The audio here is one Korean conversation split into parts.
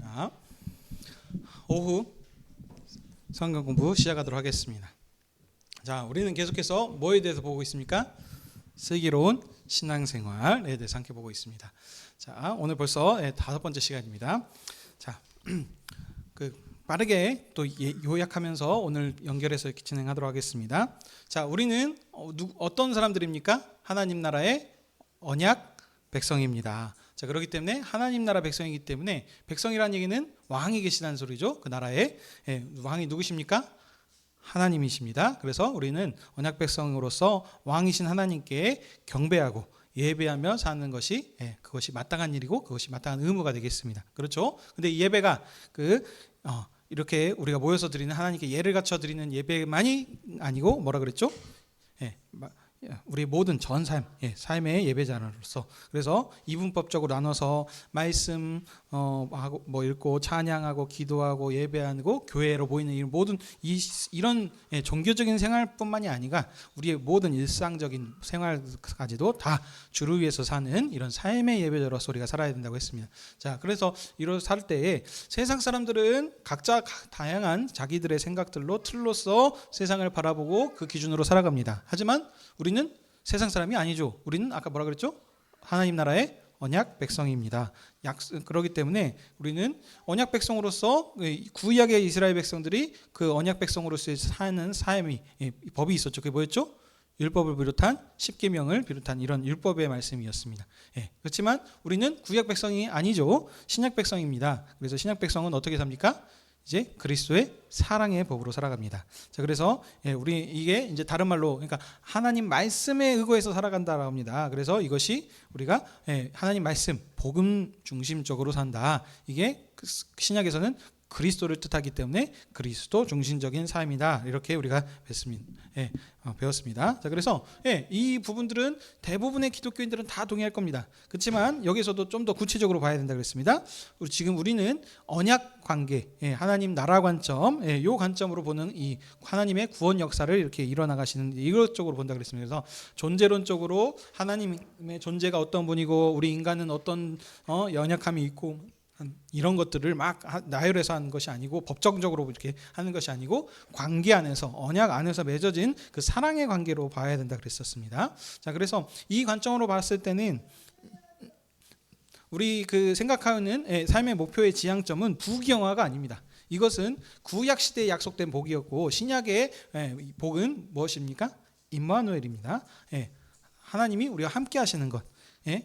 자, 오후 성경 공부 시작하도록 하겠습니다. 자, 우리는 계속해서 뭐에 대해서 보고 있습니까? 슬기로운 신앙생활에 대해서 함께 보고 있습니다. 자, 오늘 벌써 5번째 시간입니다. 자, 빠르게 또 요약하면서 오늘 연결해서 이렇게 진행하도록 하겠습니다. 자, 우리는 어떤 사람들입니까? 하나님 나라의 언약 백성입니다. 자, 그렇기 때문에 하나님 나라 백성이기 때문에 백성이라는 얘기는 왕이 계시다는 소리죠. 그 나라에 왕이 누구십니까? 하나님이십니다. 그래서 우리는 언약 백성으로서 왕이신 하나님께 경배하고 예배하며 사는 것이 그것이 마땅한 일이고 그것이 마땅한 의무가 되겠습니다. 그렇죠? 근데 이 예배가 이렇게 우리가 모여서 드리는 하나님께 예를 갖춰 드리는 예배만이 아니고 뭐라 그랬죠? 우리 모든 전 삶의 예배자로서, 그래서 이분법적으로 나눠서 말씀 하고 뭐 읽고 찬양하고 기도하고 예배하고 교회로 보이는 이 모든 이런 종교적인 생활뿐만이 아니라 우리의 모든 일상적인 생활까지도 다 주를 위해서 사는 이런 삶의 예배자로서 우리가 살아야 된다고 했습니다. 자, 그래서 이런 살 때에 세상 사람들은 각자 다양한 자기들의 생각들로 틀로서 세상을 바라보고 그 기준으로 살아갑니다. 하지만 우리는 세상 사람이 아니죠. 우리는 아까 뭐라 그랬죠? 하나님 나라의 언약 백성입니다. 그렇기 때문에 우리는 언약 백성으로서 구약의 이스라엘 백성들이 그 언약 백성으로서 사는 삶이 법이 있었죠. 그게 뭐였죠? 율법을 비롯한 십계명을 비롯한 이런 율법의 말씀이었습니다. 그렇지만 우리는 구약 백성이 아니죠. 신약 백성입니다. 그래서 신약 백성은 어떻게 삽니까? 이제 그리스도의 사랑의 법으로 살아갑니다. 자, 그래서 우리 이게 이제 다른 말로 그러니까 하나님 말씀에 의거해서 살아간다라고 합니다. 그래서 이것이 우리가 하나님 말씀 복음 중심적으로 산다. 이게 신약에서는 그리스도를 뜻하기 때문에 그리스도 중심적인 삶이다. 이렇게 우리가 배웠습니다. 자, 그래서 이 부분들은 대부분의 기독교인들은 다 동의할 겁니다. 그렇지만 여기서도 좀 더 구체적으로 봐야 된다고 그랬습니다. 지금 우리는 언약 관계, 하나님 나라 관점, 이 관점으로 보는 이 하나님의 구원 역사를 이렇게 일어나가시는 이것쪽으로 본다고 그랬습니다. 그래서 존재론적으로 하나님의 존재가 어떤 분이고 우리 인간은 어떤 연약함이 있고 이런 것들을 막 나열해서 하는 것이 아니고 법정적으로 이렇게 하는 것이 아니고 관계 안에서 언약 안에서 맺어진 그 사랑의 관계로 봐야 된다 그랬었습니다. 자, 그래서 이 관점으로 봤을 때는 우리 그 생각하는 삶의 목표의 지향점은 부귀영화가 아닙니다. 이것은 구약 시대에 약속된 복이었고 신약의 복은 무엇입니까? 임마누엘입니다. 하나님이 우리와 함께 하시는 것.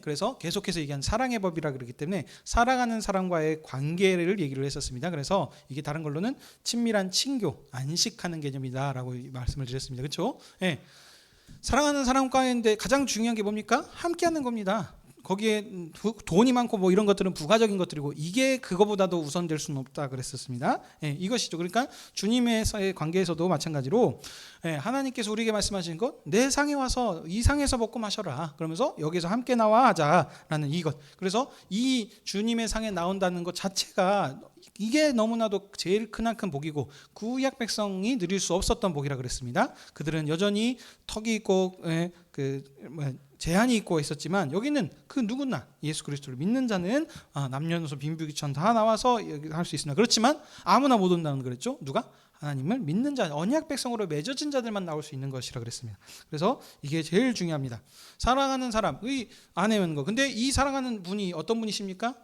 그래서 계속해서 얘기한 사랑의 법이라 그러기 때문에 사랑하는 사람과의 관계를 얘기를 했었습니다. 그래서 이게 다른 걸로는 친밀한 친교, 안식하는 개념이다라고 말씀을 드렸습니다. 그렇죠? 사랑하는 사람과인데 가장 중요한 게 뭡니까? 함께하는 겁니다. 거기에 돈이 많고 뭐 이런 것들은 부가적인 것들이고 이게 그거보다도 우선될 수는 없다 그랬었습니다. 이것이죠. 그러니까 주님의 관계에서도 마찬가지로 하나님께서 우리에게 말씀하신 것, 내 상에 와서 이 상에서 먹고 마셔라. 그러면서 여기서 함께 나와 하자라는 이것. 그래서 이 주님의 상에 나온다는 것 자체가 이게 너무나도 제일 크나큰 복이고 구약 백성이 누릴 수 없었던 복이라 그랬습니다. 그들은 여전히 턱이 있고 제한이 있고 있었지만 여기는 그 누구나 예수 그리스도를 믿는 자는 남녀노소 빈부귀천 다 나와서 할 수 있습니다. 그렇지만 아무나 못 온다는 그랬죠. 누가? 하나님을 믿는 자, 언약 백성으로 맺어진 자들만 나올 수 있는 것이라 그랬습니다. 그래서 이게 제일 중요합니다. 사랑하는 사람의 안에 있는 거. 근데 이 사랑하는 분이 어떤 분이십니까?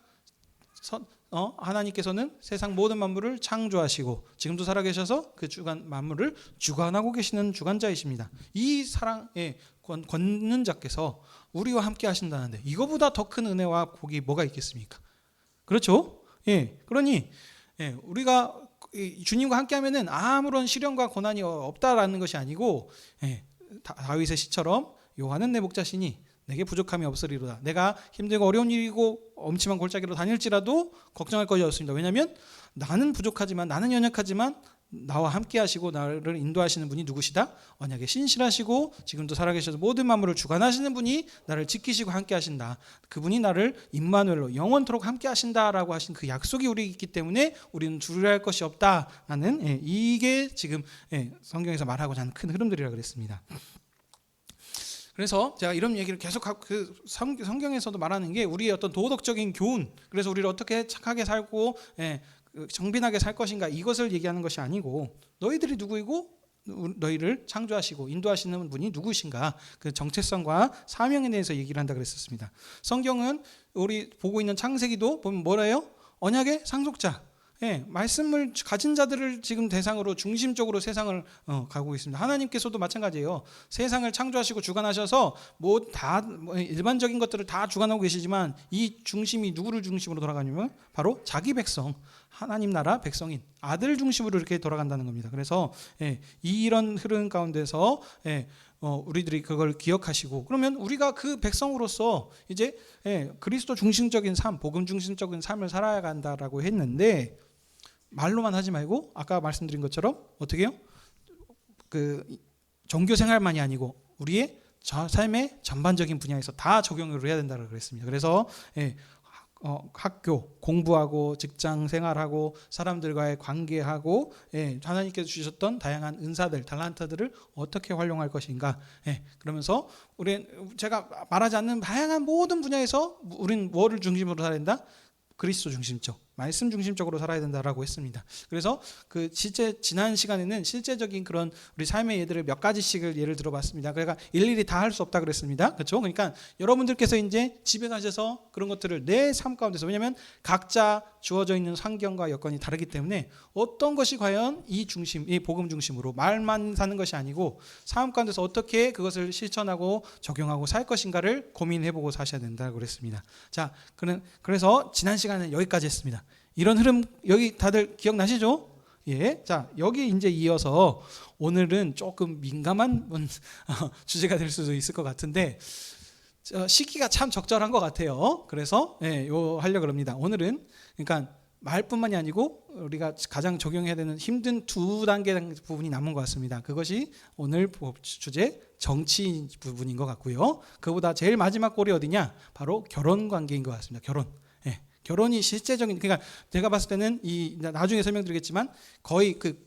하나님께서는 세상 모든 만물을 창조하시고 지금도 살아계셔서 그 주관 만물을 주관하고 계시는 주관자이십니다. 이 사랑의 권는 자께서 우리와 함께 하신다는데 이거보다 더 큰 은혜와 복이 뭐가 있겠습니까? 그렇죠? 그러니 우리가 주님과 함께하면은 아무런 시련과 고난이 없다라는 것이 아니고 다윗의 시처럼 여호와는 내 목자시니 내게 부족함이 없으리로다. 내가 힘들고 어려운 일이고 엄침한 골짜기로 다닐지라도 걱정할 것이 없습니다. 왜냐하면 나는 부족하지만 나는 연약하지만 나와 함께 하시고 나를 인도하시는 분이 누구시다? 언약에 신실하시고 지금도 살아계셔서 모든 만물을 주관하시는 분이 나를 지키시고 함께 하신다. 그분이 나를 임마누엘로 영원토록 함께 하신다라고 하신 그 약속이 우리 있기 때문에 우리는 두려워할 것이 없다라는 이게 지금 성경에서 말하고자 하는 큰 흐름들이라고 그랬습니다. 그래서 제가 이런 얘기를 계속 하고 성경에서도 말하는 게 우리의 어떤 도덕적인 교훈, 그래서 우리를 어떻게 착하게 살고 정빈하게 살 것인가, 이것을 얘기하는 것이 아니고 너희들이 누구이고 너희를 창조하시고 인도하시는 분이 누구신가, 그 정체성과 사명에 대해서 얘기를 한다 그랬었습니다. 성경은 우리 보고 있는 창세기도 보면 뭐래요? 언약의 상속자, 말씀을 가진 자들을 지금 대상으로 중심적으로 세상을 가고 있습니다. 하나님께서도 마찬가지예요. 세상을 창조하시고 주관하셔서 일반적인 것들을 다 주관하고 계시지만 이 중심이 누구를 중심으로 돌아가냐면 바로 자기 백성, 하나님 나라 백성인 아들 중심으로 이렇게 돌아간다는 겁니다. 그래서 이런 흐름 가운데서 우리들이 그걸 기억하시고, 그러면 우리가 그 백성으로서 이제 그리스도 중심적인 삶, 복음 중심적인 삶을 살아야 한다라고 했는데, 말로만 하지 말고 아까 말씀드린 것처럼 어떻게 해요? 그 종교 생활만이 아니고 우리의 삶의 전반적인 분야에서 다 적용을 해야 된다고 그랬습니다. 그래서 학교 공부하고 직장 생활하고 사람들과의 관계하고 하나님께서 주셨던 다양한 은사들, 달란트들을 어떻게 활용할 것인가, 그러면서 제가 말하지 않는 다양한 모든 분야에서 우리는 뭐를 중심으로 살아야 된다? 그리스도 중심적, 말씀 중심적으로 살아야 된다라고 했습니다. 그래서 그 실제 지난 시간에는 실제적인 그런 우리 삶의 예들을 몇 가지씩을 예를 들어봤습니다. 그러니까 일일이 다 할 수 없다 그랬습니다. 그렇죠? 그러니까 여러분들께서 이제 집에 가셔서 그런 것들을 내 삶 가운데서, 왜냐하면 각자 주어져 있는 환경과 여건이 다르기 때문에 어떤 것이 과연 이 복음 중심으로 말만 사는 것이 아니고 삶 가운데서 어떻게 그것을 실천하고 적용하고 살 것인가를 고민해보고 사셔야 된다고 그랬습니다. 자, 그래서 지난 시간은 여기까지 했습니다. 이런 흐름 여기 다들 기억나시죠? 자, 여기 이제 이어서 오늘은 조금 민감한 주제가 될 수도 있을 것 같은데 시기가 참 적절한 것 같아요. 그래서 하려고 합니다. 오늘은 그러니까 말뿐만이 아니고 우리가 가장 적용해야 되는 힘든 두 단계 부분이 남은 것 같습니다. 그것이 오늘 주제 정치 부분인 것 같고요. 그보다 제일 마지막 골이 어디냐? 바로 결혼 관계인 것 같습니다. 결혼이 실제적인, 그러니까 제가 봤을 때는 나중에 설명드리겠지만 거의 그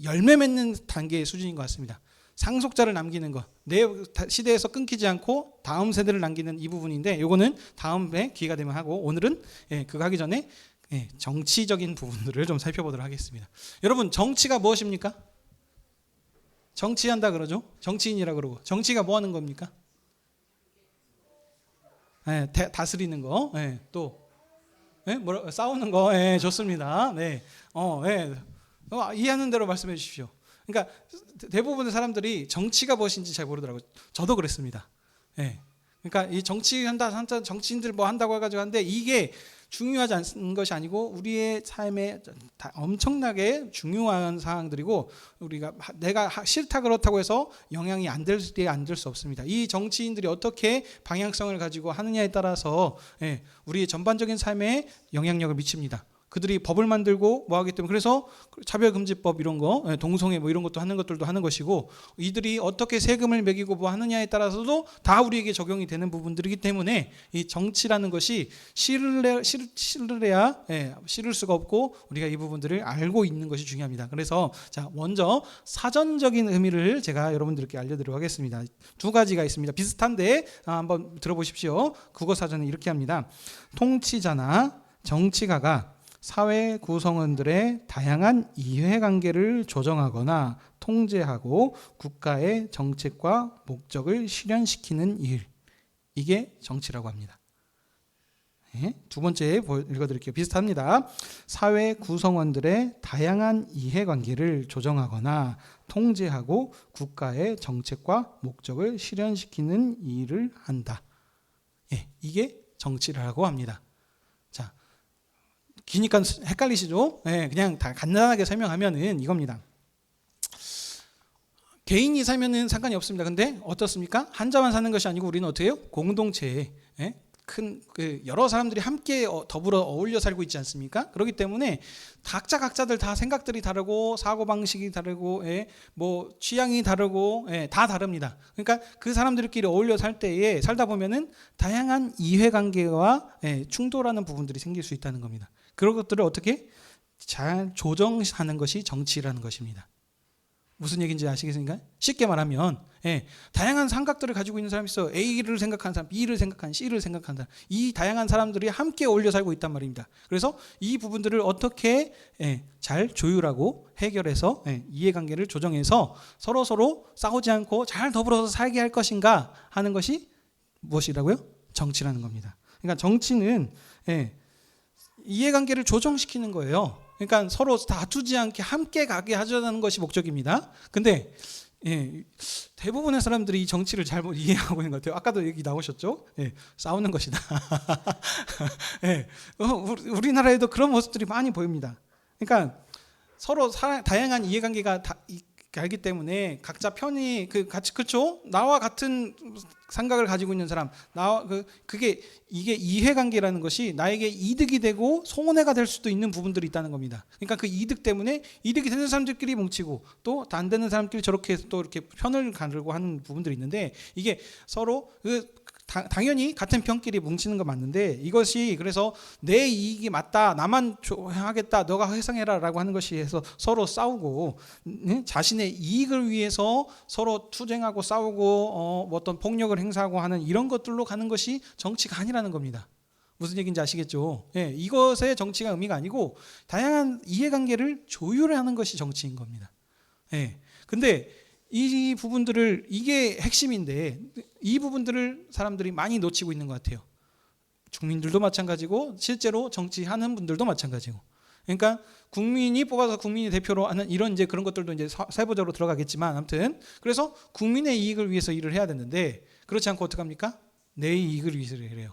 열매 맺는 단계의 수준인 것 같습니다. 상속자를 남기는 것, 내 시대에서 끊기지 않고 다음 세대를 남기는 이 부분인데, 요거는 다음에 기회가 되면 하고, 오늘은 그거 하기 전에 정치적인 부분들을 좀 살펴보도록 하겠습니다. 여러분, 정치가 무엇입니까? 정치한다 그러죠? 정치인이라 그러고. 정치가 뭐 하는 겁니까? 다스리는 거. 또 싸우는 거. 좋습니다. 이해하는 대로 말씀해 주십시오. 그러니까 대부분의 사람들이 정치가 무엇인지 잘 모르더라고요. 저도 그랬습니다. 그러니까 이 정치인들 뭐 한다고 해가지고 하는데, 이게 중요하지 않은 것이 아니고 우리의 삶에 엄청나게 중요한 사항들이고, 내가 싫다 그렇다고 해서 영향이 안 될 수 없습니다. 이 정치인들이 어떻게 방향성을 가지고 하느냐에 따라서 우리의 전반적인 삶에 영향력을 미칩니다. 그들이 법을 만들고 뭐 하기 때문에, 그래서 차별금지법 이런 거, 동성애 뭐 이런 것도 하는 것들도 하는 것이고, 이들이 어떻게 세금을 매기고 뭐 하느냐에 따라서도 다 우리에게 적용이 되는 부분들이기 때문에 이 정치라는 것이 싫을 수가 없고, 우리가 이 부분들을 알고 있는 것이 중요합니다. 그래서 자, 먼저 사전적인 의미를 제가 여러분들께 알려드리도록 하겠습니다. 두 가지가 있습니다. 비슷한데 한번 들어보십시오. 국어 사전은 이렇게 합니다. 통치자나 정치가가 사회 구성원들의 다양한 이해관계를 조정하거나 통제하고 국가의 정책과 목적을 실현시키는 일, 이게 정치라고 합니다. 두 번째 읽어드릴게요. 비슷합니다. 사회 구성원들의 다양한 이해관계를 조정하거나 통제하고 국가의 정책과 목적을 실현시키는 일을 한다. 이게 정치라고 합니다. 자, 기니까 헷갈리시죠? 그냥 다 간단하게 설명하면은 이겁니다. 개인이 살면은 상관이 없습니다. 근데 어떻습니까? 한자만 사는 것이 아니고 우리는 어떻게 해요? 공동체에 큰 여러 사람들이 함께 더불어 어울려 살고 있지 않습니까? 그렇기 때문에 각자들 다 생각들이 다르고 사고 방식이 다르고 뭐 취향이 다르고 다 다릅니다. 그러니까 그 사람들끼리 어울려 살다 보면은 다양한 이해관계와 충돌하는 부분들이 생길 수 있다는 겁니다. 그런 것들을 어떻게 잘 조정하는 것이 정치라는 것입니다. 무슨 얘기인지 아시겠습니까? 쉽게 말하면 다양한 삼각들을 가지고 있는 사람이 있어. A를 생각하는 사람, B를 생각하는, C를 생각하는 사람. 이 다양한 사람들이 함께 어울려 살고 있단 말입니다. 그래서 이 부분들을 어떻게 잘 조율하고 해결해서 이해관계를 조정해서 서로 싸우지 않고 잘 더불어서 살게 할 것인가 하는 것이 무엇이라고요? 정치라는 겁니다. 그러니까 정치는 이해관계를 조정시키는 거예요. 그러니까 서로 다투지 않게 함께 가게 하자는 것이 목적입니다. 근데 대부분의 사람들이 이 정치를 잘못 이해하고 있는 것 같아요. 아까도 얘기 나오셨죠? 싸우는 것이다. 우리나라에도 그런 모습들이 많이 보입니다. 그러니까 서로 다양한 이해관계가 알기 때문에 각자 편이 같이 그렇죠? 나와 같은 생각을 가지고 있는 사람, 이게 이해관계라는 것이 나에게 이득이 되고 손해가 될 수도 있는 부분들이 있다는 겁니다. 그러니까 그 이득 때문에 이득이 되는 사람들끼리 뭉치고 또 안 되는 사람끼리 저렇게 또 이렇게 편을 가르고 하는 부분들이 있는데 이게 서로 당연히 같은 편끼리 뭉치는 건 맞는데 이것이 그래서 내 이익이 맞다, 나만 하겠다, 너가 회상해라라고 하는 것이 해서 서로 싸우고 자신의 이익을 위해서 서로 투쟁하고 싸우고 어떤 폭력을 행사하고 하는 이런 것들로 가는 것이 정치가 아니라는 겁니다. 무슨 얘기인지 아시겠죠? 이것의 정치가 의미가 아니고 다양한 이해관계를 조율하는 것이 정치인 겁니다. 근데 이 부분들을 이게 핵심인데 이 부분들을 사람들이 많이 놓치고 있는 것 같아요. 국민들도 마찬가지고 실제로 정치하는 분들도 마찬가지고. 그러니까 국민이 뽑아서 국민이 대표로 하는 이런 이제 그런 것들도 이제 세부적으로 들어가겠지만 아무튼 그래서 국민의 이익을 위해서 일을 해야 되는데 그렇지 않고 어떻게 합니까? 내 이익을 위해서 일을 해요.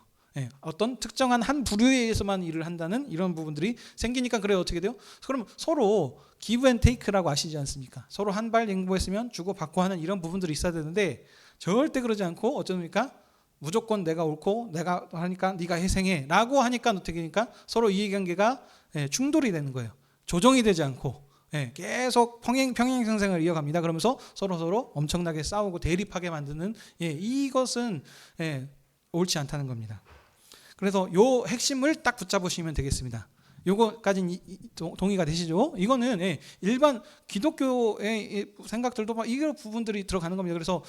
어떤 특정한 한 부류에 의해서만 일을 한다는 이런 부분들이 생기니까 그래 어떻게 돼요? 그럼 서로 기브 앤 테이크라고 아시지 않습니까? 서로 한 발 양보했으면 주고 받고 하는 이런 부분들이 있어야 되는데 절대 그러지 않고 어쩌니까 무조건 내가 옳고 내가 하니까 네가 희생해 라고 하니까 어떻게 되니까 서로 이해관계가 충돌이 되는 거예요. 조정이 되지 않고 계속 평행선생을 이어갑니다. 그러면서 서로 엄청나게 싸우고 대립하게 만드는 이것은 옳지 않다는 겁니다. 그래서 요 핵심을 딱 붙잡으시면 되겠습니다. 요거까지는 동의가 되시죠? 이거는 일반 기독교의 생각들도 이런 부분들이 들어가는 겁니다. 그래서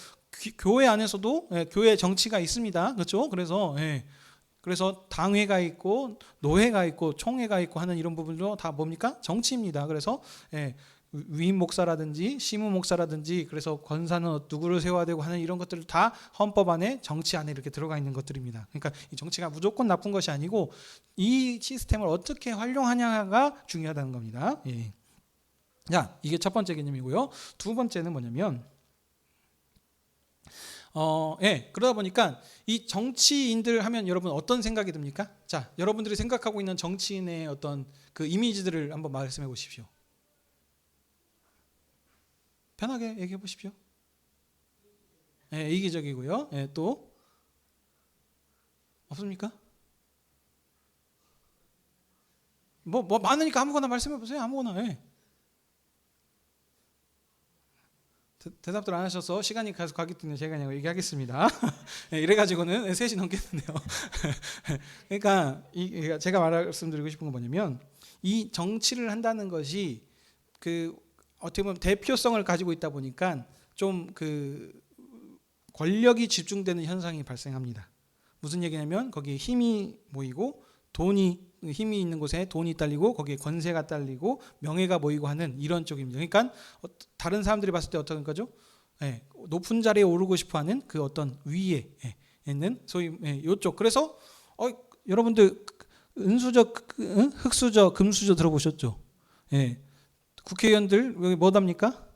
교회 안에서도 교회 정치가 있습니다. 그렇죠? 그래서 당회가 있고 노회가 있고 총회가 있고 하는 이런 부분도 다 뭡니까? 정치입니다. 그래서 위임 목사라든지 시무 목사라든지 그래서 권사는 누구를 세워야 되고 하는 이런 것들을 다 헌법 안에 정치 안에 이렇게 들어가 있는 것들입니다. 그러니까 이 정치가 무조건 나쁜 것이 아니고 이 시스템을 어떻게 활용하냐가 중요하다는 겁니다. 자, 이게 첫 번째 개념이고요. 두 번째는 뭐냐면 그러다 보니까 이 정치인들 하면 여러분 어떤 생각이 듭니까? 자, 여러분들이 생각하고 있는 정치인의 어떤 그 이미지들을 한번 말씀해 보십시오. 편하게 얘기해 보십시오. 이기적이고요. 또 없습니까? 뭐 많으니까 아무거나 말씀해 보세요. 아무거나. 대답들 안 하셔서 시간이 계속 가기 때문에 제가 그냥 얘기하겠습니다. 이래가지고는 3시 넘겠는데요. 그러니까 제가 말씀드리고 싶은 건 뭐냐면 이 정치를 한다는 것이 어떻게 보면 대표성을 가지고 있다 보니까 좀 권력이 집중되는 현상이 발생합니다. 무슨 얘기냐면 거기에 힘이 모이고 힘이 있는 곳에 돈이 딸리고 거기에 권세가 딸리고 명예가 모이고 하는 이런 쪽입니다. 그러니까 다른 사람들이 봤을 때 어떤 거죠? 높은 자리에 오르고 싶어하는 그 어떤 위에 있는 소위 이쪽. 그래서 여러분들 은수저, 흑수저, 금수저 들어보셨죠? 국회의원들 여기 뭐 합니까?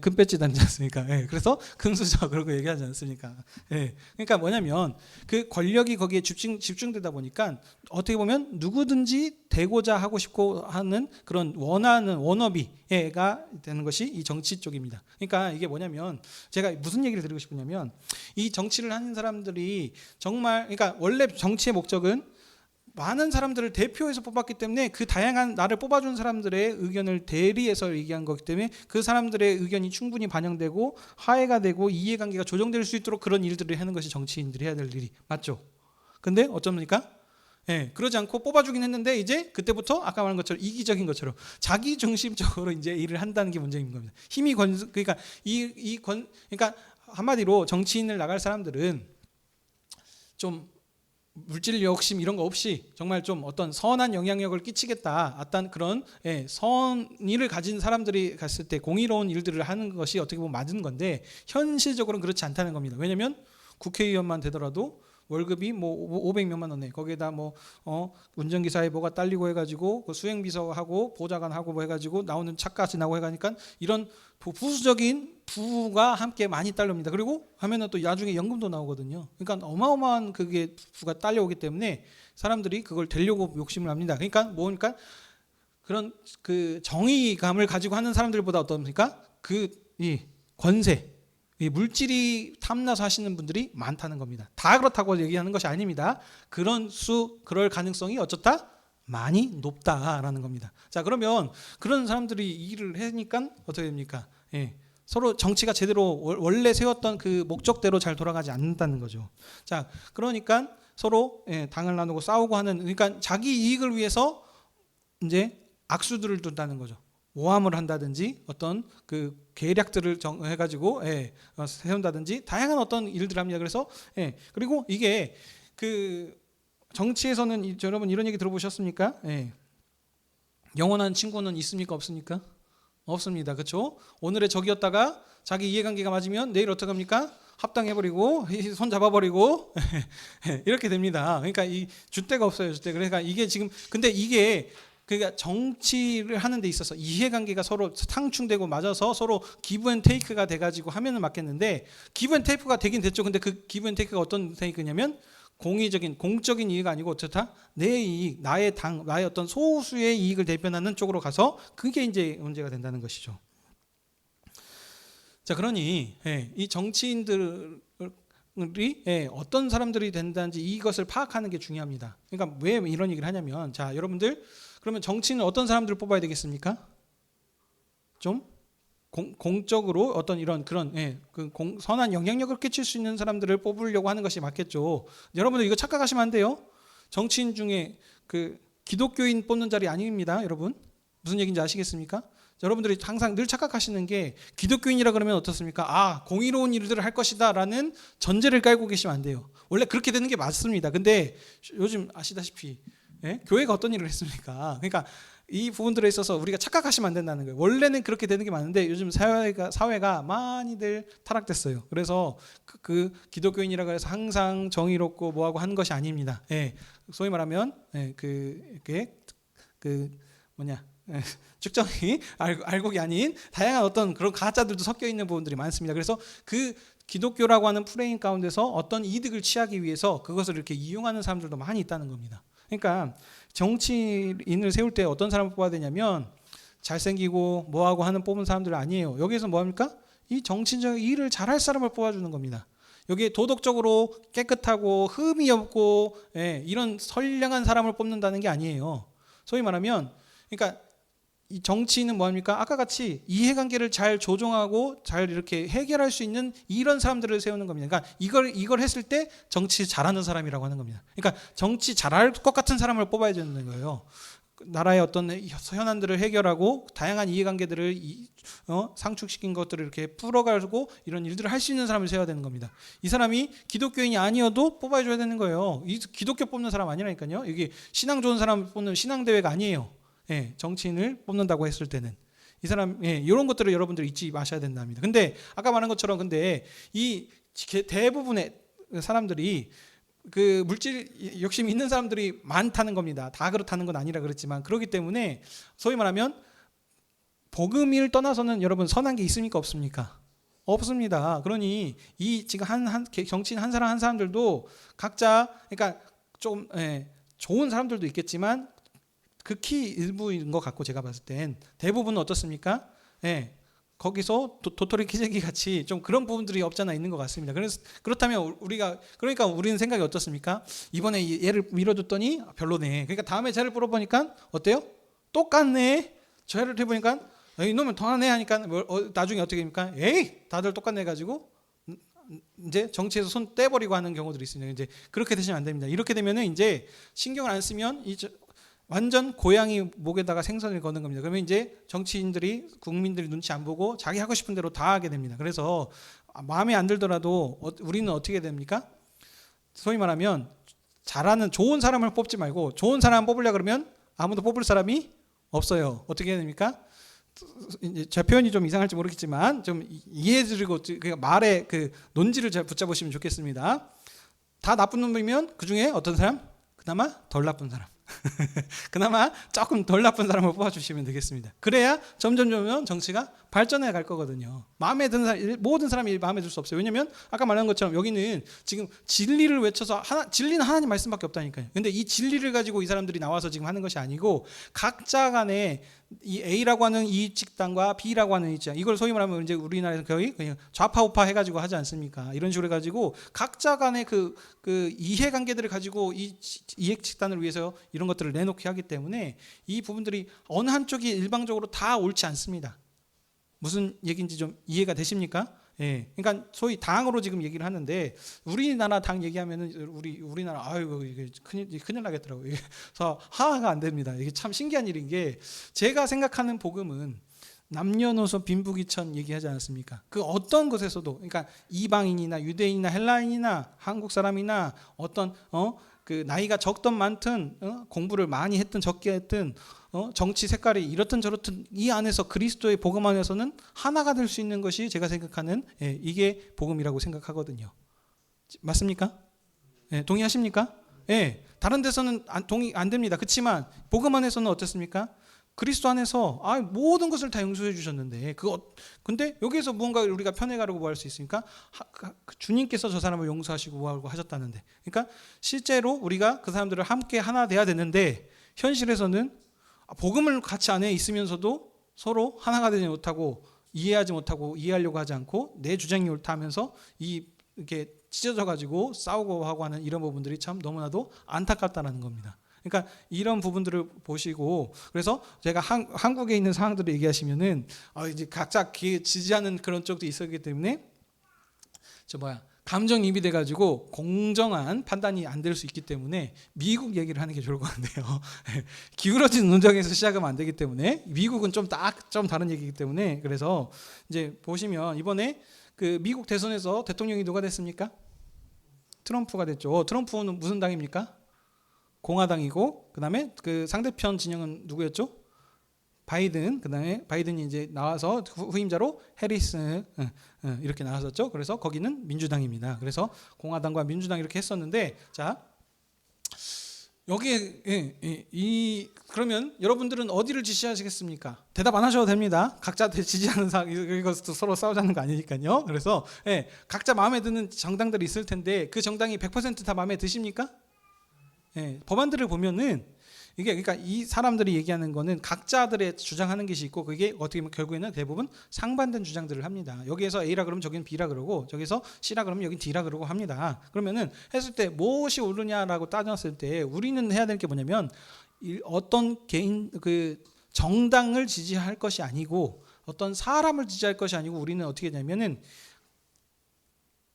금배지 다니지 않습니까? 그래서 금수저 그런 거 얘기하지 않습니까? 그러니까 뭐냐면 그 권력이 거기에 집중되다 보니까 어떻게 보면 누구든지 되고자 하고 싶고 하는 그런 원하는 워너비가 되는 것이 이 정치 쪽입니다. 그러니까 이게 뭐냐면 제가 무슨 얘기를 드리고 싶으냐면 이 정치를 하는 사람들이 정말 그러니까 원래 정치의 목적은 많은 사람들을 대표해서 뽑았기 때문에 그 다양한 나를 뽑아준 사람들의 의견을 대리해서 얘기한 거기 때문에 그 사람들의 의견이 충분히 반영되고 화해가 되고 이해관계가 조정될 수 있도록 그런 일들을 하는 것이 정치인들이 해야 될 일이 맞죠? 근데 어쩝니까? 예, 그러지 않고 뽑아주긴 했는데 이제 그때부터 아까 말한 것처럼 이기적인 것처럼 자기 중심적으로 이제 일을 한다는 게 문제인 겁니다. 그러니까 그러니까 한마디로 정치인을 나갈 사람들은 좀 물질 욕심 이런 거 없이 정말 좀 어떤 선한 영향력을 끼치겠다 어떤 그런 선의를 가진 사람들이 갔을 때 공의로운 일들을 하는 것이 어떻게 보면 맞은 건데 현실적으로는 그렇지 않다는 겁니다. 왜냐하면 국회의원만 되더라도 월급이 뭐 500몇만 원에 거기에다 뭐 운전기사에 뭐가 딸리고 해가지고 그 수행비서하고 보좌관하고 뭐 해가지고 나오는 차까지 나고 해가니까 이런 부수적인 부가 함께 많이 딸립니다. 그리고 하면은 또 나중에 연금도 나오거든요. 그러니까 어마어마한 그게 부가 딸려오기 때문에 사람들이 그걸 되려고 욕심을 합니다. 그러니까 뭐니까 그런 그 정의감을 가지고 하는 사람들보다 어떻습니까? 이 권세 이 물질이 탐나서 하시는 분들이 많다는 겁니다. 다 그렇다고 얘기하는 것이 아닙니다. 그럴 가능성이 어쩌다 많이 높다라는 겁니다. 자, 그러면 그런 사람들이 일을 하니까 어떻게 됩니까? 서로 정치가 제대로 원래 세웠던 그 목적대로 잘 돌아가지 않는다는 거죠. 자, 그러니까 서로 당을 나누고 싸우고 하는 그러니까 자기 이익을 위해서 이제 악수들을 둔다는 거죠. 모함을 한다든지 어떤 그 계략들을 해가지고 세운다든지 다양한 어떤 일들을 합니다. 그래서 그리고 이게 그 정치에서는 여러분 이런 얘기 들어보셨습니까? 영원한 친구는 있습니까? 없습니까? 없습니다. 그렇죠? 오늘의 적이었다가 자기 이해관계가 맞으면 내일 어떻게 합니까? 합당해버리고 손 잡아버리고 이렇게 됩니다. 그러니까 이 줏대가 없어요. 줏대. 그러니까 이게 지금 근데 이게 그러니까 정치를 하는 데 있어서 이해관계가 서로 상충되고 맞아서 서로 기브 앤 테이크가 돼가지고 하면은 맞겠는데 기브 앤 테이크가 되긴 됐죠. 근데 그 기브 앤 테이크가 어떤 테이크냐면 공적인 이익이 아니고 어쩌다 내 이익, 나의 어떤 소수의 이익을 대변하는 쪽으로 가서 그게 이제 문제가 된다는 것이죠. 자, 그러니 이 정치인들이 어떤 사람들이 된다는지 이것을 파악하는 게 중요합니다. 그러니까 왜 이런 얘기를 하냐면 자, 여러분들 그러면 정치인은 어떤 사람들을 뽑아야 되겠습니까? 좀 공적으로 어떤 이런 그런 선한 영향력을 끼칠 수 있는 사람들을 뽑으려고 하는 것이 맞겠죠. 여러분들 이거 착각하시면 안 돼요. 정치인 중에 그 기독교인 뽑는 자리 아닙니다, 여러분. 무슨 얘기인지 아시겠습니까? 여러분들이 항상 늘 착각하시는 게 기독교인이라 그러면 어떻습니까? 아, 공의로운 일들을 할 것이다라는 전제를 깔고 계시면 안 돼요. 원래 그렇게 되는 게 맞습니다. 근데 요즘 아시다시피 교회가 어떤 일을 했습니까? 그러니까 이 부분들에 있어서 우리가 착각하시면 안 된다는 거예요. 원래는 그렇게 되는 게 맞는데 요즘 사회가 많이들 타락됐어요. 그래서 그 기독교인이라고 해서 항상 정의롭고 뭐하고 하는 것이 아닙니다. 소위 말하면 측정이 알곡이 아닌 다양한 어떤 그런 가짜들도 섞여 있는 부분들이 많습니다. 그래서 그 기독교라고 하는 프레임 가운데서 어떤 이득을 취하기 위해서 그것을 이렇게 이용하는 사람들도 많이 있다는 겁니다. 그러니까 정치인을 세울 때 어떤 사람을 뽑아야 되냐면 잘생기고 뭐하고 하는 뽑은 사람들 아니에요. 여기에서 뭐합니까? 이 정치적 일을 잘할 사람을 뽑아주는 겁니다. 여기에 도덕적으로 깨끗하고 흠이 없고 이런 선량한 사람을 뽑는다는 게 아니에요. 소위 말하면 그러니까 이 정치인은 뭐합니까? 아까 같이 이해관계를 잘 조정하고 잘 이렇게 해결할 수 있는 이런 사람들을 세우는 겁니다. 그러니까 이걸 했을 때 정치 잘하는 사람이라고 하는 겁니다. 그러니까 정치 잘할 것 같은 사람을 뽑아야 되는 거예요. 나라의 어떤 현안들을 해결하고 다양한 이해관계들을 상충시킨 것들을 이렇게 풀어가지고 이런 일들을 할 수 있는 사람을 세워야 되는 겁니다. 이 사람이 기독교인이 아니어도 뽑아줘야 되는 거예요. 이 기독교 뽑는 사람 아니라니까요. 이게 신앙 좋은 사람 뽑는 신앙대회가 아니에요. 정치인을 뽑는다고 했을 때는 이 사람 이런 것들을 여러분들 잊지 마셔야 된답니다. 근데 아까 말한 것처럼 근데 이 대부분의 사람들이 그 물질 욕심이 있는 사람들이 많다는 겁니다. 다 그렇다는 건 아니라 그렇지만 그렇기 때문에 소위 말하면 복음을 떠나서는 여러분 선한 게 있습니까 없습니까? 없습니다. 그러니 이 지금 정치인 한 사람들도 각자 그러니까 좀 좋은 사람들도 있겠지만 극히 일부인 것 같고 제가 봤을 땐 대부분은 어떻습니까? 거기서 도토리 키재기 같이 좀 그런 부분들이 없잖아 있는 것 같습니다. 그래서 그렇다면 그러니까 우리는 생각이 어떻습니까? 이번에 얘를 밀어줬더니 별로네. 그러니까 다음에 쟤를 물어보니까 어때요? 똑같네. 쟤를 해보니까 이놈은 더하네 하니까 나중에 어떻게 됩니까? 에이 다들 똑같네 가지고 이제 정치에서 손 떼버리고 하는 경우들이 있습니다. 이제 그렇게 되시면 안 됩니다. 이렇게 되면은 이제 신경을 안 쓰면 완전 고양이 목에다가 생선을 거는 겁니다. 그러면 이제 정치인들이 국민들이 눈치 안 보고 자기 하고 싶은 대로 다 하게 됩니다. 그래서 마음에 안 들더라도 우리는 어떻게 됩니까? 소위 말하면 잘하는 좋은 사람을 뽑지 말고 좋은 사람 뽑으려 그러면 아무도 뽑을 사람이 없어요. 어떻게 해야 됩니까? 이제 제 표현이 좀 이상할지 모르겠지만 좀 이해해드리고 말의 그 논지를 잘 붙잡으시면 좋겠습니다. 다 나쁜 놈이면 그 중에 어떤 사람? 그나마 덜 나쁜 사람. 그나마 조금 덜 나쁜 사람을 뽑아주시면 되겠습니다. 그래야 점점 정치가 발전해 갈 거거든요. 마음에 드는 사람, 모든 사람이 마음에 들 수 없어요. 왜냐하면 아까 말한 것처럼 여기는 지금 진리를 외쳐서 진리는 하나님 말씀밖에 없다니까요. 근데 이 진리를 가지고 이 사람들이 나와서 지금 하는 것이 아니고 각자 간에 이 A라고 하는 이 집단과 B라고 하는 이 집단, 이걸 소위 말하면 이제 우리나라에서 거의 그냥 좌파 우파 해가지고 하지 않습니까? 이런 식으로 해가지고 각자 간의 그 이해관계들을 가지고 이 이익 집단을 위해서 이런 것들을 내놓게 하기 때문에 이 부분들이 어느 한쪽이 일방적으로 다 옳지 않습니다. 무슨 얘기인지 좀 이해가 되십니까? 예, 그러니까 소위 당으로 지금 얘기를 하는데 우리나라 당 얘기하면은 우리나라 아이고 이게 큰일 나겠더라고요. 그래서 하하가 안 됩니다. 이게 참 신기한 일인 게 제가 생각하는 복음은 남녀노소 빈부귀천 얘기하지 않았습니까? 그 어떤 곳에서도 그러니까 이방인이나 유대인이나 헬라인이나 한국 사람이나 어떤 그 나이가 적든 많든 공부를 많이 했든 적게 했든 정치 색깔이 이렇든 저렇든 이 안에서 그리스도의 복음 안에서는 하나가 될 수 있는 것이 제가 생각하는 이게 복음이라고 생각하거든요. 맞습니까? 동의하십니까? 다른 데서는 동의 안 됩니다. 그렇지만 복음 안에서는 어떻습니까? 그리스도 안에서 모든 것을 다 용서해 주셨는데 근데 여기에서 무언가 우리가 편해가려고 뭐 할 수 있습니까? 주님께서 저 사람을 용서하시고 뭐하고 하셨다는데, 그러니까 실제로 우리가 그 사람들을 함께 하나 돼야 되는데 현실에서는 복음을 같이 안에 있으면서도 서로 하나가 되지 못하고 이해하지 못하고 이해하려고 하지 않고 내 주장이 옳다 하면서 이렇게 찢어져 가지고 싸우고 하고 하는 이런 부분들이 참 너무나도 안타깝다는 겁니다. 그러니까 이런 부분들을 보시고, 그래서 제가 한국에 있는 상황들을 얘기하시면은 이제 각자 지지하는 그런 쪽도 있었기 때문에 감정이입이 돼가지고 공정한 판단이 안 될 수 있기 때문에 미국 얘기를 하는 게 좋을 것 같네요. 기울어진 논쟁에서 시작하면 안 되기 때문에 미국은 좀 다른 얘기이기 때문에, 그래서 이제 보시면 이번에 그 미국 대선에서 대통령이 누가 됐습니까? 트럼프가 됐죠. 트럼프는 무슨 당입니까? 공화당이고, 그다음에 그 상대편 진영은 누구였죠? 바이든. 그다음에 바이든이 이제 나와서 후임자로 해리스 이렇게 나왔었죠. 그래서 거기는 민주당입니다. 그래서 공화당과 민주당 이렇게 했었는데, 자 여기에 그러면 여러분들은 어디를 지지하시겠습니까? 대답 안 하셔도 됩니다. 각자 지지하는 이것도 서로 싸우자는 거 아니니까요. 그래서 각자 마음에 드는 정당들이 있을 텐데 그 정당이 100% 다 마음에 드십니까? 법안들을 보면은 이게 그러니까 이 사람들이 얘기하는 거는 각자들의 주장하는 것이 있고, 그게 어떻게 보면 결국에는 대부분 상반된 주장들을 합니다. 여기에서 A라 그러면 저기는 B라 그러고, 저기서 C라 그러면 여긴 D라 그러고 합니다. 그러면은 했을 때 무엇이 옳으냐라고 따졌을 때 우리는 해야 될 게 뭐냐면 어떤 개인 그 정당을 지지할 것이 아니고 어떤 사람을 지지할 것이 아니고 우리는 어떻게 하냐면은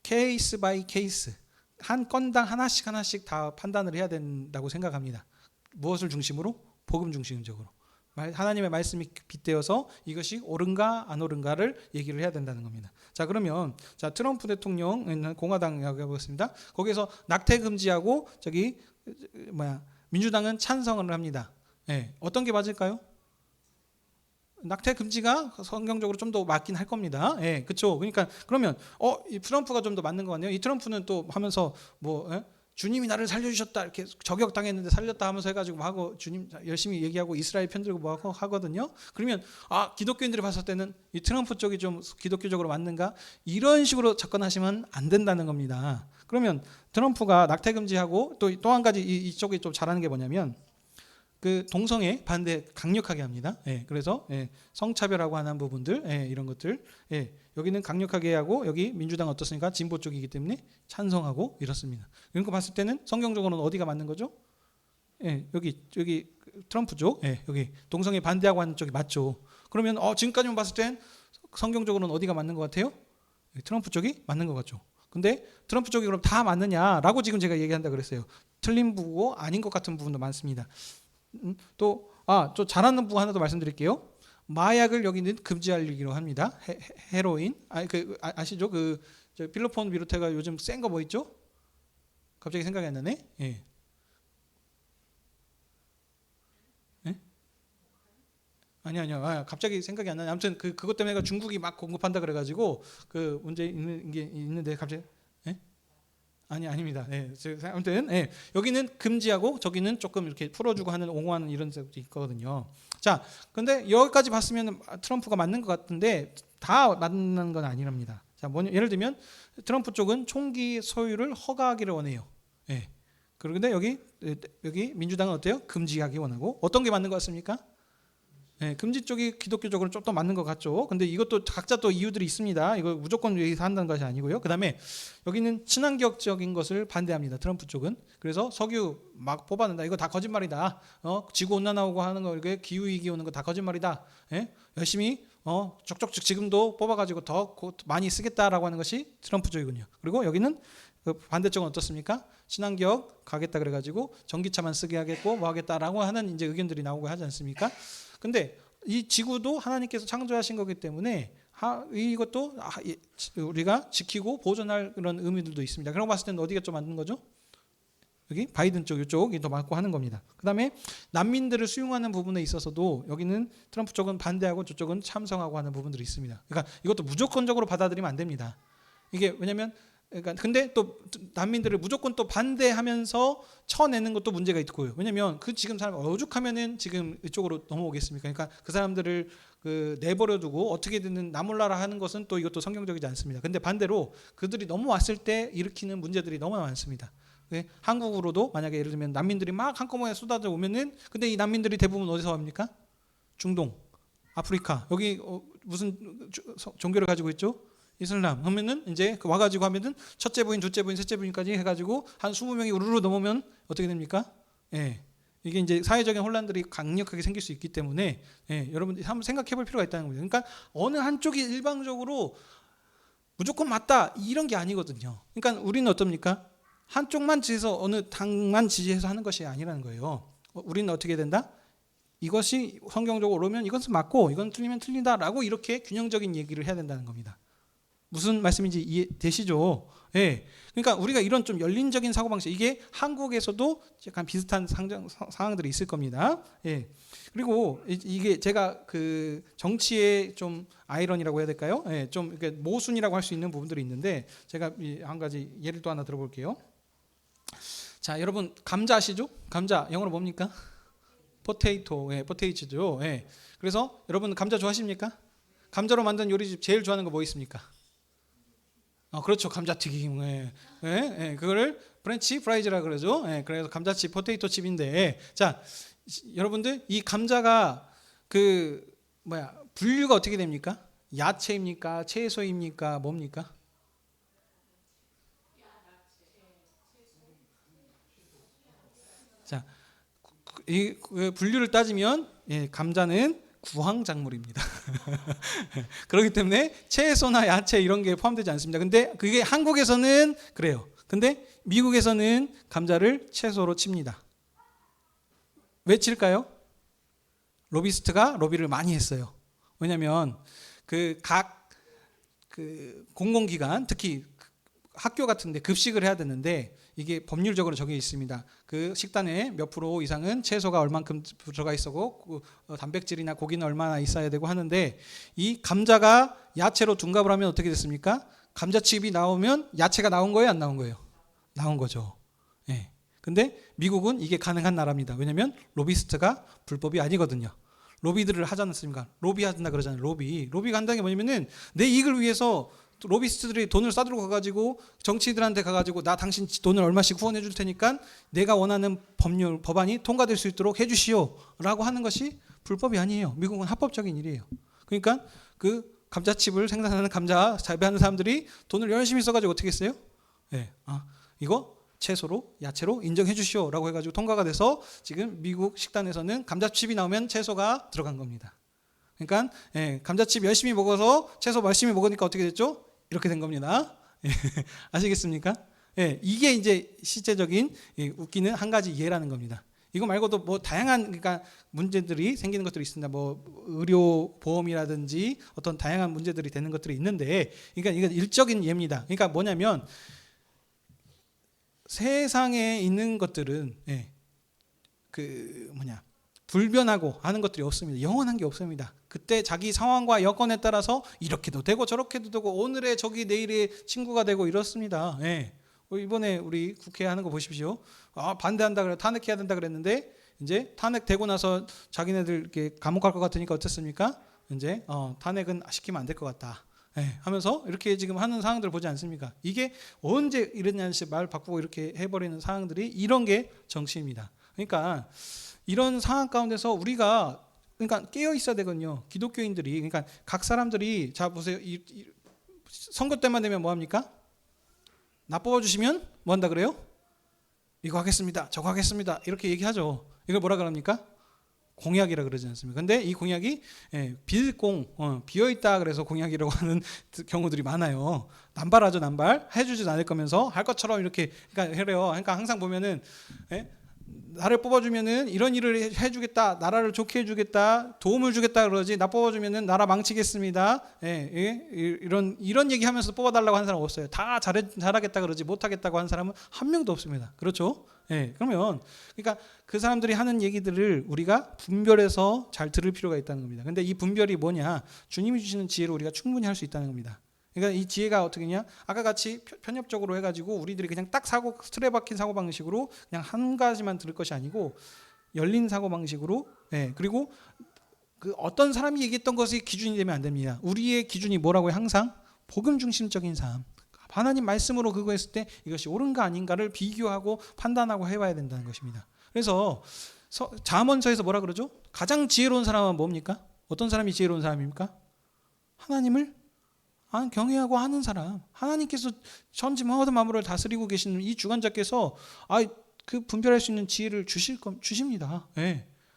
케이스 바이 케이스, 한 건당 하나씩 다 판단을 해야 된다고 생각합니다. 무엇을 중심으로? 복음 중심적으로. 하나님의 말씀이 빗대어서 이것이 옳은가 안 옳은가를 얘기를 해야 된다는 겁니다. 자, 그러면 트럼프 대통령 공화당 해보겠습니다. 거기서 낙태 금지하고 민주당은 찬성을 합니다. 어떤 게 맞을까요? 낙태 금지가 성경적으로 좀 더 맞긴 할 겁니다. 그렇죠. 그러니까 그러면 이 트럼프가 좀 더 맞는 것 같네요. 이 트럼프는 또 하면서 주님이 나를 살려주셨다 이렇게 저격당했는데 살렸다 하면서 해가지고 하고 주님 열심히 얘기하고 이스라엘 편들고 뭐 하거든요. 그러면 기독교인들이 봤을 때는 이 트럼프 쪽이 좀 기독교적으로 맞는가, 이런 식으로 접근하시면 안 된다는 겁니다. 그러면 트럼프가 낙태 금지하고 또 한 가지 이쪽이 좀 잘하는 게 뭐냐면 그 동성애 반대 강력하게 합니다. 그래서 성차별하고 하는 부분들 이런 것들 여기는 강력하게 하고, 여기 민주당 어떻습니까? 진보 쪽이기 때문에 찬성하고 이렇습니다. 이런 거 봤을 때는 성경적으로는 어디가 맞는 거죠? 여기 트럼프 쪽, 여기 동성애 반대하고 하는 쪽이 맞죠. 그러면 지금까지만 봤을 땐 성경적으로는 어디가 맞는 것 같아요? 트럼프 쪽이 맞는 것 같죠. 근데 트럼프 쪽이 그럼 다 맞느냐라고 지금 제가 얘기한다 그랬어요. 틀린 부분고 아닌 것 같은 부분도 많습니다. 또 잘하는 부분 하나 더 말씀드릴게요. 마약을 여기는 금지하기로 합니다. 헤로인, 아시죠? 저 필로폰 비롯해가 요즘 센 거 뭐 있죠? 갑자기 생각이 안 나네. 예. 예? 아니요. 갑자기 생각이 안 나네. 아무튼 그것 때문에 중국이 막 공급한다 그래가지고 그 문제 있는 게 있는데 갑자기. 예? 아닙니다. 예. 아무튼 여기는 금지하고 저기는 조금 이렇게 풀어주고 하는 옹호하는 이런 것도 있거든요. 자, 근데 여기까지 봤으면 트럼프가 맞는 것 같은데 다 맞는 건 아니랍니다. 자, 예를 들면 트럼프 쪽은 총기 소유를 허가하기를 원해요. 예. 그런데 여기 민주당은 어때요? 금지하기 원하고 어떤 게 맞는 것 같습니까? 네, 금지 쪽이 기독교적으로 좀 더 맞는 것 같죠. 근데 이것도 각자 또 이유들이 있습니다. 이거 무조건 여기서 한다는 것이 아니고요. 그 다음에 여기는 친환경적인 것을 반대합니다. 트럼프 쪽은. 그래서 석유 막 뽑아낸다. 이거 다 거짓말이다. 지구 온난화하고 하는 거, 이게 기후 위기 오는 거 다 거짓말이다. 예? 열심히 적적 지금도 뽑아가지고 더 많이 쓰겠다라고 하는 것이 트럼프 쪽이군요. 그리고 여기는 반대쪽은 어떻습니까? 친환경 가겠다 그래가지고 전기차만 쓰게 하겠고 뭐 하겠다라고 하는 이제 의견들이 나오고 하지 않습니까? 근데 이 지구도 하나님께서 창조하신 거기 때문에 이것도 우리가 지키고 보존할 그런 의미들도 있습니다. 그런 거 봤을 때는 어디가 좀 맞는 거죠? 여기 바이든 쪽 이쪽이 더 맞고 하는 겁니다. 그 다음에 난민들을 수용하는 부분에 있어서도 여기는 트럼프 쪽은 반대하고 저쪽은 찬성하고 하는 부분들이 있습니다. 그러니까 이것도 무조건적으로 받아들이면 안 됩니다. 이게 왜냐하면 근데 또 난민들을 무조건 또 반대하면서 쳐내는 것도 문제가 있고요. 왜냐하면 지금 사람 오죽하면은 지금 이쪽으로 넘어오겠습니까? 그러니까 그 사람들을 내버려두고 어떻게든 나 몰라라 하는 것은 또 이것도 성경적이지 않습니다. 근데 반대로 그들이 넘어왔을 때 일으키는 문제들이 너무 많습니다. 한국으로도 만약에 예를 들면 난민들이 막 한꺼번에 쏟아져 오면은 근데 이 난민들이 대부분 어디서 옵니까? 중동, 아프리카 여기 무슨 종교를 가지고 있죠? 이슬람 하면은 이제 와가지고 하면은 첫째 부인, 둘째 부인, 셋째 부인까지 해가지고 한 20명이 우르르 넘으면 어떻게 됩니까? 예. 이게 이제 사회적인 혼란들이 강력하게 생길 수 있기 때문에 여러분들이 한번 생각해볼 필요가 있다는 겁니다. 그러니까 어느 한쪽이 일방적으로 무조건 맞다 이런 게 아니거든요. 그러니까 우리는 어떻습니까? 한쪽만 지지해서 어느 당만 지지해서 하는 것이 아니라는 거예요. 우리는 어떻게 된다? 이것이 성경적으로 오면 이것은 맞고 이건 틀리면 틀린다라고 이렇게 균형적인 얘기를 해야 된다는 겁니다. 무슨 말씀인지 이해되시죠? 예. 그러니까 우리가 이런 좀 열린적인 사고방식 이게 한국에서도 약간 비슷한 상황들이 있을 겁니다. 예. 그리고 이게 제가 정치의 좀 아이러니라고 해야 될까요? 예. 좀 이렇게 모순이라고 할 수 있는 부분들이 있는데 제가 한 가지 예를 또 하나 들어볼게요. 자, 여러분 감자 아시죠? 감자 영어로 뭡니까? 포테이토, 포테이치죠. 예. 그래서 여러분 감자 좋아하십니까? 감자로 만든 요리집 제일 좋아하는 거 뭐 있습니까? 그렇죠. 감자튀김. 그거를 프렌치 프라이즈라 그러죠. 그래서 감자칩, 포테이토 칩인데, 자, 여러분들 이 감자가 분류가 어떻게 됩니까? 야채입니까? 채소입니까? 뭡니까? 자, 이 분류를 따지면 감자는 구황작물입니다. 그렇기 때문에 채소나 야채 이런 게 포함되지 않습니다. 근데 그게 한국에서는 그래요. 근데 미국에서는 감자를 채소로 칩니다. 왜 칠까요? 로비스트가 로비를 많이 했어요. 왜냐하면 각 공공기관 특히 학교 같은데 급식을 해야 되는데 이게 법률적으로 정해 있습니다. 그 식단에 몇 프로 이상은 채소가 얼만큼 들어가 있고 단백질이나 고기는 얼마나 있어야 되고 하는데 이 감자가 야채로 둔갑을 하면 어떻게 됐습니까? 감자칩이 나오면 야채가 나온 거예요, 안 나온 거예요? 나온 거죠. 예. 근데 미국은 이게 가능한 나라입니다. 왜냐하면 로비스트가 불법이 아니거든요. 로비들을 하지 않습니까? 로비한다 그러잖아요. 로비가 한다는 게 뭐냐면은 내 이익을 위해서 로비스트들이 돈을 싸들고 가가지고 정치인들한테 가가지고 나 당신 돈을 얼마씩 후원해 줄 테니까 내가 원하는 법안이 통과될 수 있도록 해주시오라고 하는 것이 불법이 아니에요. 미국은 합법적인 일이에요. 그러니까 감자칩을 생산하는 감자 재배하는 사람들이 돈을 열심히 써가지고 어떻게 했어요? 이거 채소로 야채로 인정해 주시오라고 해가지고 통과가 돼서 지금 미국 식단에서는 감자칩이 나오면 채소가 들어간 겁니다. 그러니까 감자칩 열심히 먹어서 채소 열심히 먹으니까 어떻게 됐죠? 이렇게 된 겁니다. 아시겠습니까? 예, 이게 이제 실제적인 웃기는 한 가지 예라는 겁니다. 이거 말고도 뭐 다양한 그러니까 문제들이 생기는 것들이 있습니다. 뭐 의료 보험이라든지 어떤 다양한 문제들이 되는 것들이 있는데, 그러니까 이건 일적인 예입니다. 그러니까 뭐냐면 세상에 있는 것들은 불변하고 하는 것들이 없습니다. 영원한 게 없습니다. 그때 자기 상황과 여건에 따라서 이렇게도 되고 저렇게도 되고 오늘의 적이 내일의 친구가 되고 이렇습니다. 이번에 우리 국회 하는 거 보십시오. 반대한다 그래, 탄핵해야 된다 그랬는데 이제 탄핵되고 나서 자기네들 이렇게 감옥 갈 것 같으니까 어떻습니까? 이제 탄핵은 시키면 안 될 것 같다. 하면서 이렇게 지금 하는 상황들을 보지 않습니까? 이게 언제 이랬냐는 말 바꾸고 이렇게 해버리는 상황들이 이런 게 정치입니다. 그러니까 이런 상황 가운데서 우리가 그러니까 깨어 있어야 되거든요. 기독교인들이 그러니까 각 사람들이 자 보세요. 선거 때만 되면 뭐 합니까? 나 뽑아주시면 뭐 한다 그래요? 이거 하겠습니다. 저거 하겠습니다. 이렇게 얘기하죠. 이걸 뭐라 그럽니까? 공약이라 그러지 않습니까? 근데 이 공약이 비어있다 그래서 공약이라고 하는 경우들이 많아요. 남발하죠, 남발. 해주지 않을 거면서 할 것처럼 이렇게 그러니까 그래요. 그러니까 항상 보면은 나를 뽑아주면은 이런 일을 해주겠다, 나라를 좋게 해주겠다, 도움을 주겠다 그러지. 나 뽑아주면은 나라 망치겠습니다. 이런 얘기하면서 뽑아달라고 하는 사람 없어요. 다 잘하겠다 그러지 못하겠다고 하는 사람은 한 명도 없습니다. 그렇죠? 그러면 그러니까 그 사람들이 하는 얘기들을 우리가 분별해서 잘 들을 필요가 있다는 겁니다. 근데 이 분별이 뭐냐? 주님이 주시는 지혜로 우리가 충분히 할 수 있다는 겁니다. 그러니까 이 지혜가 어떻게냐? 아까 같이 편협적으로 해가지고 우리들이 그냥 딱 틀에 박힌 사고 방식으로 그냥 한 가지만 들을 것이 아니고 열린 사고 방식으로 그리고 그 어떤 사람이 얘기했던 것이 기준이 되면 안 됩니다. 우리의 기준이 뭐라고요? 항상 복음 중심적인 삶. 하나님 말씀으로 그거 했을 때 이것이 옳은가 아닌가를 비교하고 판단하고 해봐야 된다는 것입니다. 그래서 잠언서에서 뭐라 그러죠? 가장 지혜로운 사람은 뭡니까? 어떤 사람이 지혜로운 사람입니까? 하나님을 경외하고 하는 사람. 하나님께서 천지 모든 만물을 다스리고 계시는 이 주관자께서 그 분별할 수 있는 지혜를 주십니다.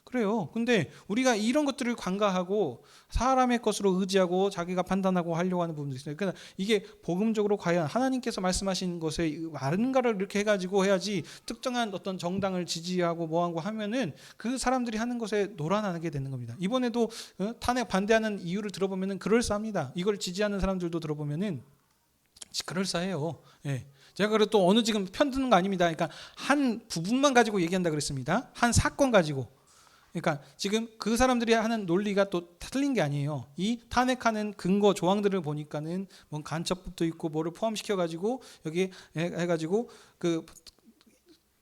그래요. 근데 우리가 이런 것들을 관가하고 사람의 것으로 의지하고 자기가 판단하고 하려고 하는 부분도 있어요. 그러니까 이게 복음적으로 과연 하나님께서 말씀하신 것에 많은가를 이렇게 해가지고 해야지 특정한 어떤 정당을 지지하고 뭐하고 하면은 그 사람들이 하는 것에 놀아나게 되는 겁니다. 이번에도 탄핵 반대하는 이유를 들어보면은 그럴싸합니다. 이걸 지지하는 사람들도 들어보면은 그럴싸해요. 제가 그래도 또 어느 지금 편드는 거 아닙니다. 그러니까 한 부분만 가지고 얘기한다 그랬습니다. 한 사건 가지고. 그러니까 지금 그 사람들이 하는 논리가 또 틀린 게 아니에요. 이 탄핵하는 근거 조항들을 보니까는 뭐 간첩법도 있고 뭐를 포함시켜 가지고 여기 해가지고 그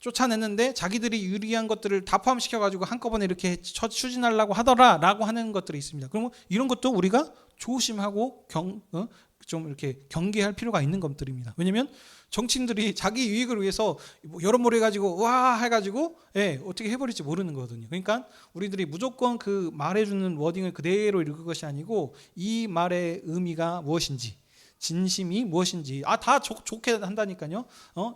쫓아냈는데 자기들이 유리한 것들을 다 포함시켜 가지고 한꺼번에 이렇게 추진하려고 하더라라고 하는 것들이 있습니다. 그러면 이런 것도 우리가 조심하고 좀 이렇게 경계할 필요가 있는 것들입니다. 왜냐하면 정치인들이 자기 유익을 위해서 여러모로 해가지고 와 해가지고 어떻게 해버릴지 모르는 거거든요. 그러니까 우리들이 무조건 그 말해주는 워딩을 그대로 읽을 것이 아니고 이 말의 의미가 무엇인지 진심이 무엇인지 다 좋게 한다니까요.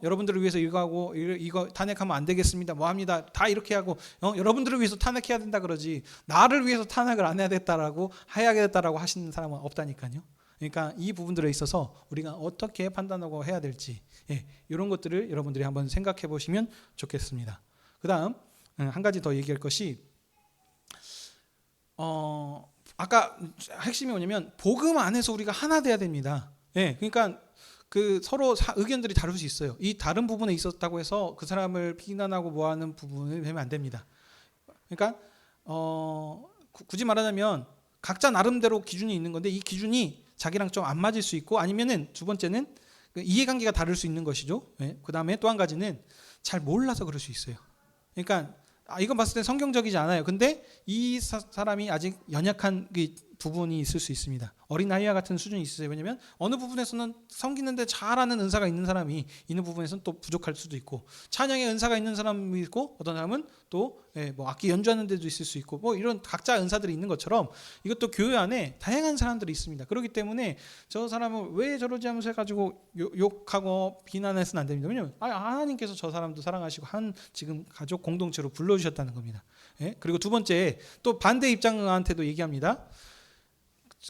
여러분들을 위해서 이거 하고 이거 탄핵하면 안 되겠습니다. 뭐 합니다. 다 이렇게 하고 여러분들을 위해서 탄핵해야 된다 그러지 나를 위해서 탄핵을 안 해야겠다라고 하시는 사람은 없다니까요. 그러니까 이 부분들에 있어서 우리가 어떻게 판단하고 해야 될지 이런 것들을 여러분들이 한번 생각해 보시면 좋겠습니다. 그 다음 한 가지 더 얘기할 것이 아까 핵심이 뭐냐면 복음 안에서 우리가 하나 돼야 됩니다. 그러니까 그 서로 의견들이 다를 수 있어요. 이 다른 부분에 있었다고 해서 그 사람을 비난하고 뭐하는 부분을 되면 안 됩니다. 그러니까 굳이 말하자면 각자 나름대로 기준이 있는 건데 이 기준이 자기랑 좀 안 맞을 수 있고 아니면은 두 번째는 그 이해관계가 다를 수 있는 것이죠. 그 다음에 또 한 가지는 잘 몰라서 그럴 수 있어요. 그러니까 이건 봤을 때 성경적이지 않아요. 근데 이 사람이 아직 연약한 그 부분이 있을 수 있습니다. 어린아이와 같은 수준이 있어요. 왜냐하면 어느 부분에서는 섬기는데 잘하는 은사가 있는 사람이 있는 부분에서는 또 부족할 수도 있고 찬양의 은사가 있는 사람이 있고 어떤 사람은 또 뭐 악기 연주하는 데도 있을 수 있고 뭐 이런 각자 은사들이 있는 것처럼 이것도 교회 안에 다양한 사람들이 있습니다. 그렇기 때문에 저 사람은 왜 저러지 하면서 해가지고 욕하고 비난해서는 안 됩니다. 왜냐하면 하나님께서 저 사람도 사랑하시고 한 지금 가족 공동체로 불러주셨다는 겁니다. 그리고 두 번째 또 반대 입장한테도 얘기합니다.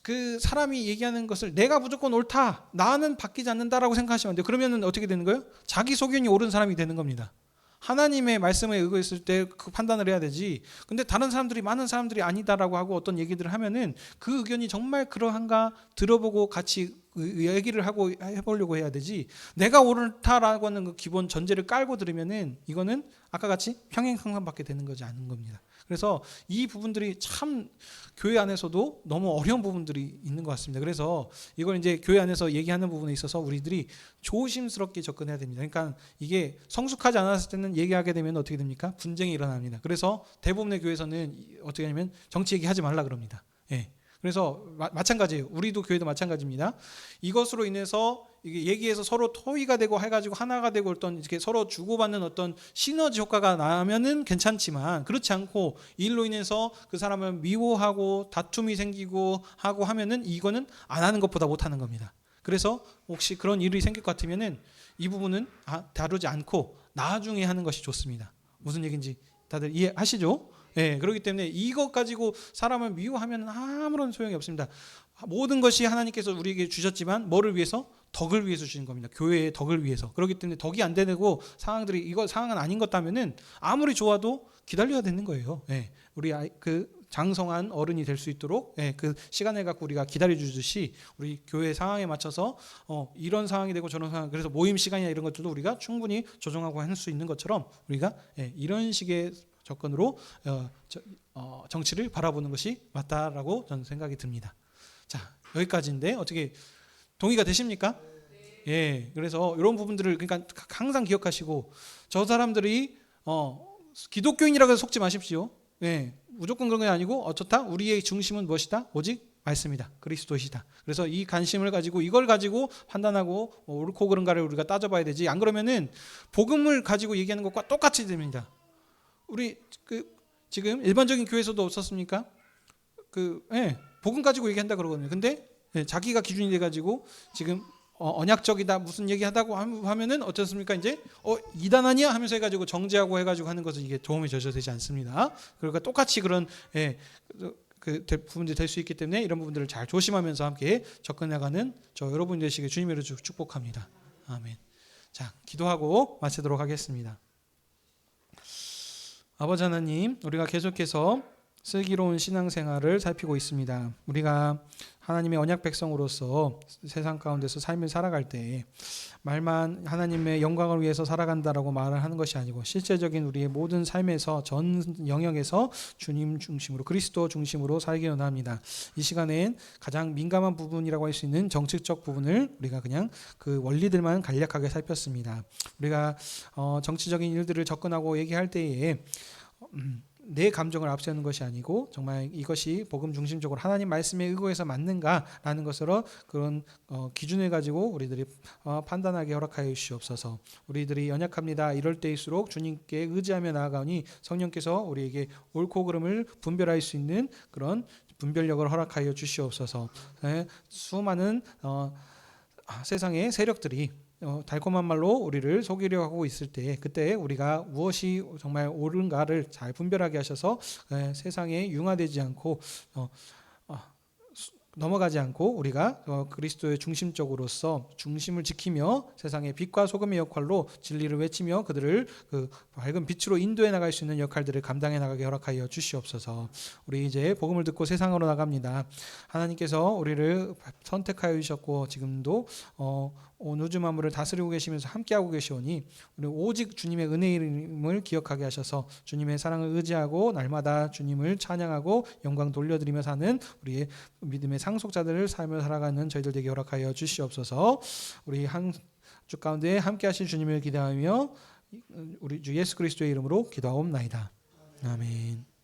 그 사람이 얘기하는 것을 내가 무조건 옳다, 나는 바뀌지 않는다라고 생각하시면 안 돼요. 그러면은 어떻게 되는 거예요? 자기 소견이 옳은 사람이 되는 겁니다. 하나님의 말씀에 의거했을 때 그 판단을 해야 되지. 근데 다른 사람들이, 많은 사람들이 아니다라고 하고 어떤 얘기들을 하면은 그 의견이 정말 그러한가 들어보고 같이 얘기를 하고 해보려고 해야 되지. 내가 옳다라고 하는 그 기본 전제를 깔고 들으면은 이거는 아까 같이 평행상관밖에 되는 거지 않은 겁니다. 그래서 이 부분들이 참 교회 안에서도 너무 어려운 부분들이 있는 것 같습니다. 그래서 이걸 이제 교회 안에서 얘기하는 부분에 있어서 우리들이 조심스럽게 접근해야 됩니다. 그러니까 이게 성숙하지 않았을 때는 얘기하게 되면 어떻게 됩니까? 분쟁이 일어납니다. 그래서 대부분의 교회에서는 어떻게 하냐면 정치 얘기하지 말라 그럽니다. 예. 그래서 마찬가지예요. 우리도 교회도 마찬가지입니다. 이것으로 인해서 이게 얘기해서 서로 토의가 되고 해가지고 하나가 되고 어떤 이렇게 서로 주고받는 어떤 시너지 효과가 나면은 괜찮지만, 그렇지 않고 일로 인해서 그 사람을 미워하고 다툼이 생기고 하고 하면은 이거는 안 하는 것보다 못 하는 겁니다. 그래서 혹시 그런 일이 생길 것 같으면은 이 부분은 다루지 않고 나중에 하는 것이 좋습니다. 무슨 얘기인지 다들 이해하시죠? 네, 그렇기 때문에 이것 가지고 사람을 미워하면 아무런 소용이 없습니다. 모든 것이 하나님께서 우리에게 주셨지만 뭐를 위해서? 덕을 위해서 주신 겁니다. 교회의 덕을 위해서. 그렇기 때문에 덕이 안 되고 상황들이 이거 상황은 아닌 것 같다면은 아무리 좋아도 기다려야 되는 거예요. 네, 우리 그 장성한 어른이 될 수 있도록 그 시간을 갖고 우리가 기다려주듯이 우리 교회 상황에 맞춰서 이런 상황이 되고 저런 상황, 그래서 모임 시간이나 이런 것들도 우리가 충분히 조정하고 할 수 있는 것처럼 우리가 이런 식의 접근으로 정치를 바라보는 것이 맞다라고 저는 생각이 듭니다. 자, 여기까지인데 어떻게 동의가 되십니까? 예, 그래서 이런 부분들을 그러니까 항상 기억하시고, 저 사람들이 기독교인이라고 해서 속지 마십시오. 예, 무조건 그런 게 아니고 어쩌다 우리의 중심은 무엇이다? 오직 말씀이다. 그리스도시다. 그래서 이 관심을 가지고 이걸 가지고 판단하고 옳고 그른가를 우리가 따져봐야 되지. 안 그러면은 복음을 가지고 얘기하는 것과 똑같이 됩니다. 우리 지금 일반적인 교회에서도 없었습니까? 복음 가지고 얘기한다 그러거든요. 근데 자기가 기준이 돼가지고 지금 언약적이다 무슨 얘기하다고 하면은 어떻습니까? 이제 이단 아니야 하면서 해가지고 정죄하고 해가지고 하는 것은 이게 도움이 되지 않습니다. 그러니까 똑같이 그런 부분들이 될 수 있기 때문에 이런 부분들을 잘 조심하면서 함께 접근해가는 저 여러분 되시길 주님으로 축복합니다. 아멘. 자, 기도하고 마치도록 하겠습니다. 아버지 하나님, 우리가 계속해서 슬기로운 신앙생활을 살피고 있습니다. 우리가 하나님의 언약 백성으로서 세상 가운데서 삶을 살아갈 때 말만 하나님의 영광을 위해서 살아간다라고 말을 하는 것이 아니고 실제적인 우리의 모든 삶에서 전 영역에서 주님 중심으로, 그리스도 중심으로 살기 원합니다. 이 시간엔 가장 민감한 부분이라고 할 수 있는 정치적 부분을 우리가 그냥 그 원리들만 간략하게 살폈습니다. 우리가 정치적인 일들을 접근하고 얘기할 때에 내 감정을 앞세우는 것이 아니고 정말 이것이 복음 중심적으로 하나님 말씀에 의거해서 맞는가라는 것으로 그런 기준을 가지고 우리들이 판단하게 허락하여 주시옵소서. 우리들이 연약합니다. 이럴 때일수록 주님께 의지하며 나아가니 성령께서 우리에게 옳고 그름을 분별할 수 있는 그런 분별력을 허락하여 주시옵소서. 수많은 세상의 세력들이 달콤한 말로 우리를 속이려 하고 있을 때, 그때 우리가 무엇이 정말 옳은가를 잘 분별하게 하셔서 세상에 융화되지 않고 넘어가지 않고 우리가 그리스도의 중심적으로서 중심을 지키며 세상의 빛과 소금의 역할로 진리를 외치며 그들을 그 밝은 빛으로 인도해 나갈 수 있는 역할들을 감당해 나가게 허락하여 주시옵소서. 우리 이제 복음을 듣고 세상으로 나갑니다. 하나님께서 우리를 선택하여 주셨고 지금도 온 우주 만물을 다스리고 계시면서 함께하고 계시오니 우리 오직 주님의 은혜임을 기억하게 하셔서 주님의 사랑을 의지하고 날마다 주님을 찬양하고 영광 돌려드리며 사는 우리의 믿음의 상속자들을 삶을 살아가는 저희들 되게 허락하여 주시옵소서. 우리 한 주 가운데 함께하실 주님을 기대하며 우리 주 예수 그리스도의 이름으로 기도하옵나이다. 아멘.